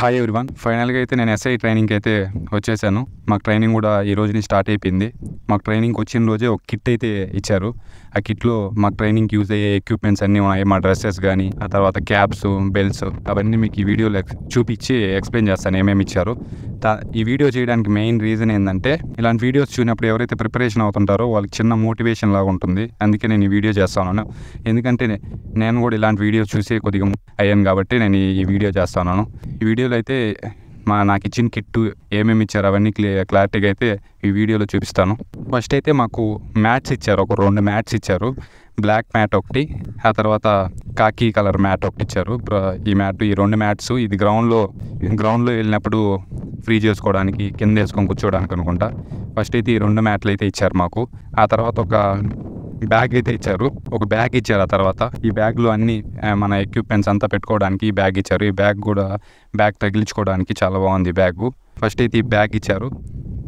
Hi everyone. ఫైనల్గా అయితే నేను ఎస్ఐ ట్రైనింగ్కి అయితే వచ్చేసాను. మాకు ట్రైనింగ్ కూడా ఈ రోజు నుంచి స్టార్ట్ అయిపోయింది. మాకు ట్రైనింగ్కి వచ్చిన రోజే ఒక కిట్ అయితే ఇచ్చారు. ఆ కిట్లో మాకు ట్రైనింగ్కి యూజ్ అయ్యే ఎక్విప్మెంట్స్ అన్నీ ఉన్నాయి. మా డ్రెస్సెస్ కానీ, ఆ తర్వాత క్యాప్స్, బెల్ట్స్ అవన్నీ మీకు ఈ వీడియోలో చూపించి ఎక్స్ప్లెయిన్ చేస్తాను ఏమేమి ఇచ్చారు. ఈ వీడియో చేయడానికి మెయిన్ రీజన్ ఏంటంటే, ఇలాంటి వీడియోస్ చూసినప్పుడు ఎవరైతే ప్రిపరేషన్ అవుతుంటారో వాళ్ళకి చిన్న మోటివేషన్ లాగా ఉంటుంది. అందుకే నేను ఈ వీడియో చేస్తాను. ఎందుకంటే నేను కూడా ఇలాంటి వీడియోస్ చూసి కొద్దిగా అయ్యాను కాబట్టి నేను ఈ వీడియో చేస్తున్నాను. ఈ వీడియోలో అయితే నాకు ఇచ్చిన కిట్టు ఏమేమి ఇచ్చారు అవన్నీ క్లారిటీగా అయితే ఈ వీడియోలో చూపిస్తాను. ఫస్ట్ అయితే మాకు మ్యాట్స్ ఇచ్చారు. ఒక 2 మ్యాట్స్ ఇచ్చారు. బ్లాక్ మ్యాట్ ఒకటి, ఆ తర్వాత కాకీ కలర్ మ్యాట్ ఒకటి ఇచ్చారు. ఈ 2 మ్యాట్స్ ఇది గ్రౌండ్లో వెళ్ళినప్పుడు ఫ్రీ చేసుకోవడానికి, కింద వేసుకొని కూర్చోవడానికి అనుకుంటా. ఫస్ట్ అయితే ఈ 2 మ్యాట్లు అయితే ఇచ్చారు మాకు. ఆ తర్వాత ఒక బ్యాగ్ అయితే ఇచ్చారు. ఒక బ్యాగ్ ఇచ్చారు. ఆ తర్వాత ఈ బ్యాగ్లో అన్ని మన ఎక్విప్మెంట్స్ అంతా పెట్టుకోవడానికి ఈ బ్యాగ్ ఇచ్చారు. ఈ బ్యాగ్ కూడా బ్యాగ్ తగిలించుకోవడానికి చాలా బాగుంది బ్యాగు. ఫస్ట్ అయితే ఈ బ్యాగ్ ఇచ్చారు.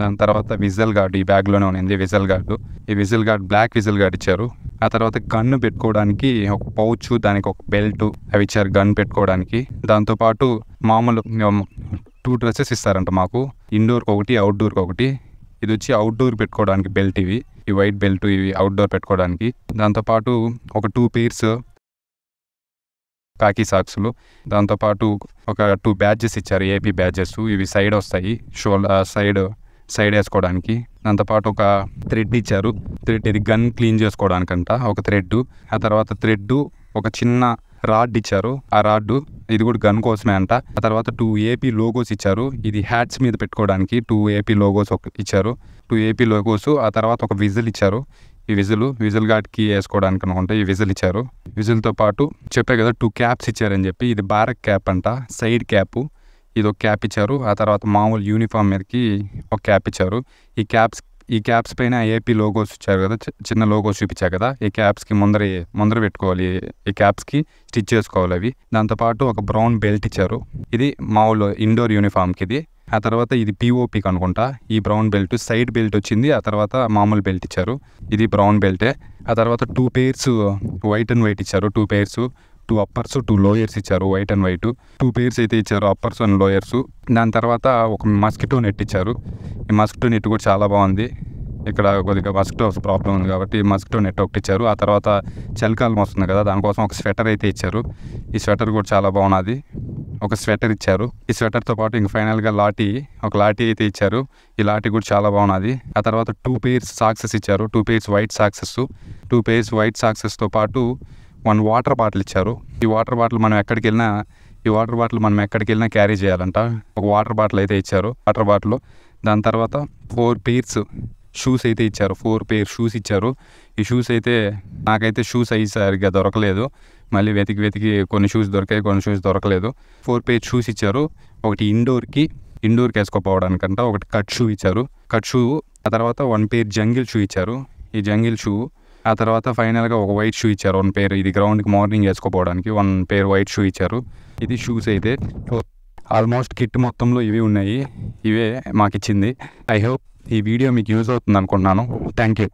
దాని తర్వాత విజిల్ గార్డ్ ఈ బ్యాగ్లోనే ఉంది. విజిల్ గార్డు, ఈ whistle guard black whistle guard ఇచ్చారు. ఆ తర్వాత గన్ను పెట్టుకోవడానికి ఒక పౌచ్, దానికి ఒక బెల్ట్ అవి ఇచ్చారు గన్ పెట్టుకోవడానికి. దాంతోపాటు మామూలు 2 డ్రెస్సెస్ ఇస్తారంట మాకు. ఇండోర్కి ఒకటి, అవుట్డోర్కి ఒకటి. ఇది వచ్చి అవుట్డోర్ పెట్టుకోవడానికి బెల్ట్, ఈ వైట్ బెల్ట్ ఇవి అవుట్డోర్ పెట్టుకోవడానికి. దాంతోపాటు ఒక 2 పెయిర్స్ కాకి సాక్స్లు. దాంతోపాటు ఒక 2 బ్యాడ్జెస్ ఇచ్చారు, ఏపీ బ్యాడ్జెస్. ఇవి సైడ్ వస్తాయి, సైడ్ వేసుకోవడానికి. దాంతోపాటు ఒక థ్రెడ్ ఇచ్చారు. థ్రెడ్ ఇది గన్ క్లీన్ చేసుకోవడానికంట ఒక థ్రెడ్. ఆ తర్వాత థ్రెడ్, ఒక చిన్న రాడ్ ఇచ్చారు. ఆ రాడ్ ఇది కూడా గన్ కోసమే అంట. ఆ తర్వాత 2 ఏపీ లోగోస్ ఇచ్చారు. ఇది హ్యాట్స్ మీద పెట్టుకోవడానికి 2 ఏపీ లోగోస్ ఇచ్చారు. 2 ఏపీ లోగోస్. ఆ తర్వాత ఒక విజిల్ ఇచ్చారు. ఈ విజిల్ గార్డ్కి వేసుకోవడానికి అనుకుంటే ఈ విజిల్ ఇచ్చారు. విజిల్తో పాటు చెప్పే కదా 2 క్యాప్స్ ఇచ్చారని చెప్పి, ఇది బారక్ క్యాప్ అంట, సైడ్ క్యాప్. ఇది ఒక క్యాప్ ఇచ్చారు. ఆ తర్వాత మామూలు యూనిఫామ్ మీదకి ఒక క్యాప్ ఇచ్చారు. ఈ క్యాప్స్ పైన ఏపీ లోగోస్ ఇచ్చారు కదా, చిన్న లోగోస్ చూపించారు కదా. ఈ క్యాప్స్కి ముందర పెట్టుకోవాలి, ఈ క్యాప్స్కి స్టిచ్ చేసుకోవాలి అవి. దాంతోపాటు ఒక బ్రౌన్ బెల్ట్ ఇచ్చారు. ఇది మామూలు ఇండోర్ యూనిఫామ్కి ఇది. ఆ తర్వాత ఇది పిఓపికి అనుకుంటా. ఈ బ్రౌన్ బెల్ట్ సైడ్ బెల్ట్ వచ్చింది. ఆ తర్వాత మామూలు బెల్ట్ ఇచ్చారు. ఇది బ్రౌన్ బెల్టే. ఆ తర్వాత 2 పెయిర్స్ వైట్ అండ్ వైట్ ఇచ్చారు. 2 పెయిర్స్, 2 అప్పర్స్, 2 లోయర్స్ ఇచ్చారు. వైట్ అండ్ వైట్ 2 పెయిర్స్ అయితే ఇచ్చారు, అప్పర్స్ అండ్ లోయర్స్. దాని తర్వాత ఒక మస్కిటో నెట్ ఇచ్చారు. ఈ మస్కిటో నెట్ కూడా చాలా బాగుంది. ఇక్కడ కొద్దిగా మస్కిటో ప్రాబ్లం ఉంది కాబట్టి మస్కిటో నెట్ ఒకటి ఇచ్చారు. ఆ తర్వాత చలికాలం వస్తుంది కదా, దానికోసం ఒక స్వెటర్ అయితే ఇచ్చారు. ఈ స్వెటర్ కూడా చాలా బాగున్నది. ఒక స్వెటర్ ఇచ్చారు. ఈ స్వెటర్తో పాటు ఇంక ఫైనల్గా ఒక లాఠీ అయితే ఇచ్చారు. ఈ లాఠీ కూడా చాలా బాగున్నది. ఆ తర్వాత 2 పెయిర్స్ సాక్సెస్ ఇచ్చారు. 2 pairs white socks. 2 pairs white సాక్సెస్తో పాటు 1 వాటర్ బాటిల్ ఇచ్చారు. ఈ వాటర్ బాటిల్ మనం ఎక్కడికి వెళ్ళినా క్యారీ చేయాలంట. ఒక వాటర్ బాటిల్ అయితే ఇచ్చారు, వాటర్ బాటిల్. దాని తర్వాత 4 పెయిర్స్ షూస్ అయితే ఇచ్చారు. 4 పెయిర్ షూస్ ఇచ్చారు. ఈ షూస్ అయితే నాకైతే షూస్ సైజ్ సరిగ్గా దొరకలేదు. మళ్ళీ వెతికి కొన్ని షూస్ దొరికాయి, కొన్ని షూస్ దొరకలేదు. 4 పెయిర్ షూస్ ఇచ్చారు. ఒకటి ఇండోర్కి వేసుకోపోవడానికంట. ఒకటి కట్ షూ ఇచ్చారు, కట్ షూ. ఆ తర్వాత 1 పెయిర్ జంగిల్ షూ ఇచ్చారు, ఈ జంగిల్ షూ. ఆ తర్వాత ఫైనల్గా ఒక వైట్ షూ ఇచ్చారు, 1 పెయిర్. ఇది గ్రౌండ్కి మార్నింగ్ వేసుకోపోవడానికి 1 పెయిర్ వైట్ షూ ఇచ్చారు. ఇది షూస్ అయితే. ఆల్మోస్ట్ కిట్ మొత్తంలో ఇవి ఉన్నాయి. ఇవే మాకు ఇచ్చింది. ఐ హోప్ ఈ వీడియో మీకు యూజ్ అవుతుంది అనుకుంటున్నాను. Thank you.